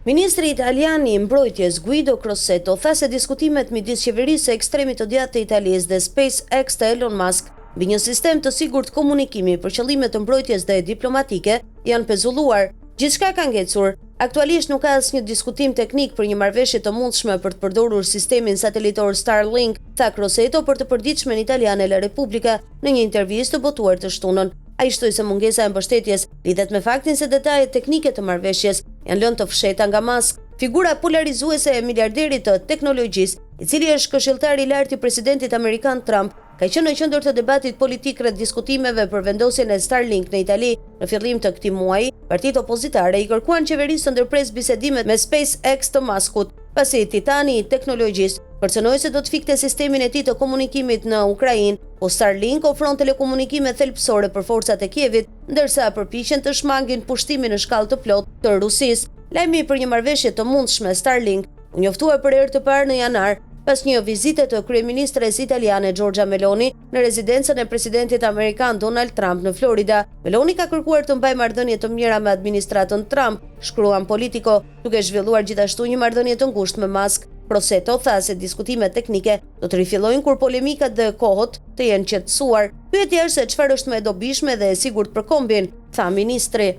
Ministri italian I mbrojtjes Guido Crosetto tha se diskutimet midis qeverisë së ekstremit të djathtë të Italisë dhe SpaceX të Elon Musk mbi një sistem të sigurt komunikimi për qëllime të mbrojtjes dhe diplomatike janë pezulluar. Gjithçka ka ngecur. Aktualisht nuk ka asnjë diskutim teknik për një marrëveshje të mundshme për të përdorur sistemin satelitor Starlink, tha Crosetto për të përditshmen italiane La Repubblica në një intervistë të botuar të shtunën. Ai shtoi se mungesa e mbështetjes lidhet me faktin se detajet teknike të marrëveshjes janë lënë të fshehta nga Musk, figura polarizuese e miliarderit të teknologjisë, I cili është këshilltar I lartë I presidentit amerikan Trump, ka qenë në qendër të debatit politik rreth diskutimeve për vendosjen e Starlink në Itali. Në fillim të këtij muaji, partitë opozitare I kërkuan qeverisë të ndërpresë bisedime me SpaceX të Muskut, pasi titani I teknologjisë kërcënoi se do të fikte sistemin e tij të komunikimit në Ukrainë, po Starlink ofron telekomunikime thelbësore për forcat e Kievit, ndërsa përpiqen të shmangin pushtimin në shkallë të plotë të Rusisë. Lajmi për një marrëveshje të mundshme Starlink u njoftua për herë të parë në janar, pas një vizite të kryeministres italiane Giorgia Meloni në rezidencën e presidentit amerikan Donald Trump në Florida. Meloni ka kërkuar të mbajë marrëdhënie të mira me administratën Trump, shkruan Politico, duke zhvilluar gjithashtu një marrëdhënie të ngushtë me Musk. Crosetto tha se diskutimet teknike do të rifillojnë kur polemikat dhe kohët të jenë qetësuar. Pyetja është se çfarë është më e dobishme dhe e sigurt për kombin, tha ministri.